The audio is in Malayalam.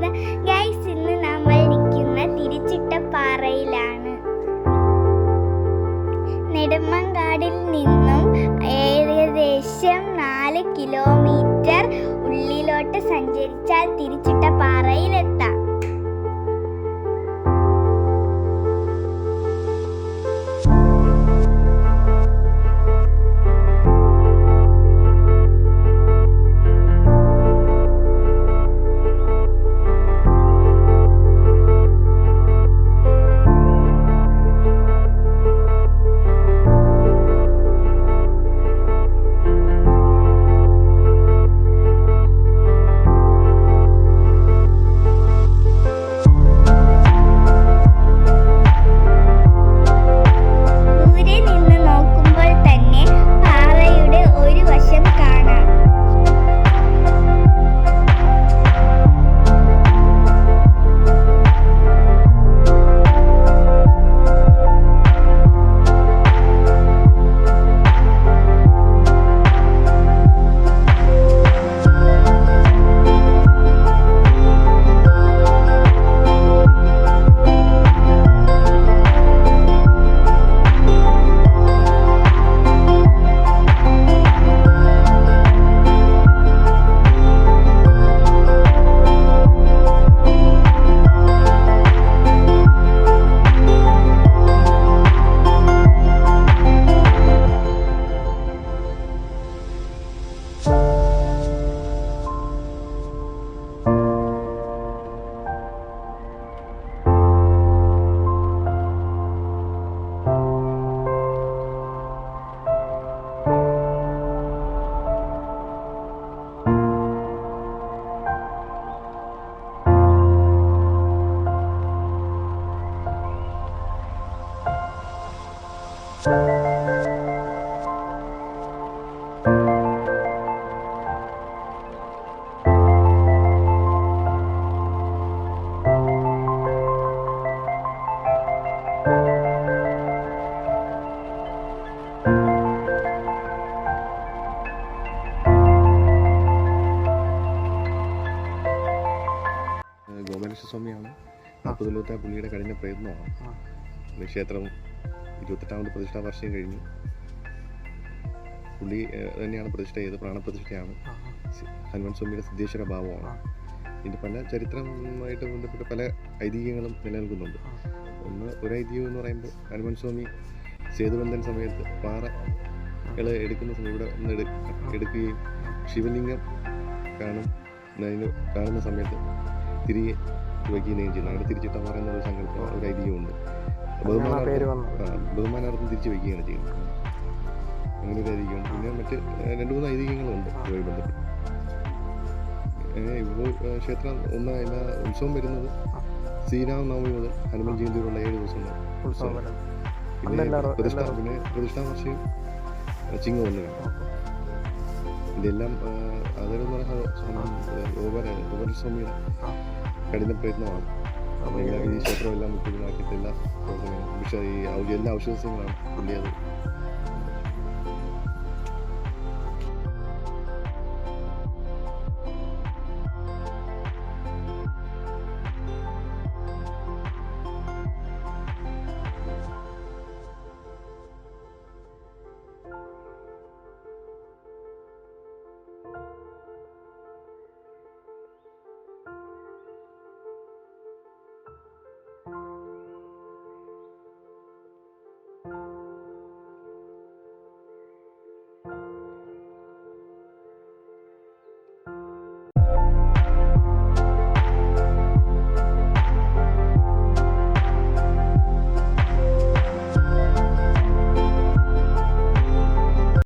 ചെയ്യുന്നത്. ഗൈസ്, ഇന്ന് നമ്മൾ നിൽക്കുന്ന തിരിച്ചിട്ടപ്പാറയിലാണ്. നെടുമങ്ങാടിൽ നിന്നും ഏകദേശം 4 കിലോമീറ്റർ ഉള്ളിലോട്ട് സഞ്ചരിച്ചാൽ തിരിച്ചിട്ടപ്പാറയിലെത്താം. ഗോപാലകൃഷ്ണസ്വാമിയാണ് 40 പുള്ളിയുടെ കഠിന പ്രയത്നമാണ്. ക്ഷേത്രം 28ാമത് പ്രതിഷ്ഠാ വാർഷികം കഴിഞ്ഞു. പുള്ളി തന്നെയാണ് പ്രതിഷ്ഠ ചെയ്തത്. പ്രാണപ്രതിഷ്ഠയാണ്. ഹനുമാൻ സ്വാമിയുടെ സിദ്ധേശ്വര ഭാവമാണ്. ഇതിൻ്റെ പല ചരിത്രവുമായിട്ട് ബന്ധപ്പെട്ട് പല ഐതിഹ്യങ്ങളും നിലനിൽക്കുന്നുണ്ട്. ഒരു ഐതിഹ്യം എന്ന് പറയുമ്പോൾ ഹനുമാൻ സ്വാമി സേതുബന്ധൻ സമയത്ത് പാറകൾ എടുക്കുന്ന സമയം ഇവിടെ ഒന്ന് എടുക്കുകയും ശിവലിംഗം കാണുന്ന സമയത്ത് തിരികെ വയ്ക്കുകയും ചെയ്യുന്നു. അങ്ങനെ തിരിച്ചിട്ട പാറ എന്നൊരു സങ്കല്പം, ഒരു ഐതിഹ്യമുണ്ട്. ബഹുമാനാർത്ഥം തിരിച്ചു വയ്ക്കുകയാണ് ചെയ്യുന്നത്. അങ്ങനെ ഒരു ഐതിഹ്യമുണ്ട്. പിന്നെ മറ്റ് 2-3 ഐതിഹ്യങ്ങളുണ്ട് ഇതുമായി ബന്ധപ്പെട്ട്. ഇപ്പോൾ ക്ഷേത്രം എല്ലാ ഉത്സവം വരുന്നത് ശ്രീരാമനവമി മുതൽ ഹനുമാൻ ജയന്തി വരെയുള്ള 7 ദിവസങ്ങൾ ഉത്സവം. പിന്നെ പ്രതിഷ്ഠാ വാർഷികം ചിങ്ങം 1 ഇതെല്ലാം അതെന്ന് പറഞ്ഞാൽ ഗോപാലസ്വാമിയുടെ കഠിന പ്രയത്നമാണ്. ഈ ക്ഷേത്രമെല്ലാം മുറ്റുകളാക്കിയിട്ട് എല്ലാ ഔഷധ സസ്യങ്ങളാണ് പുള്ളി അത്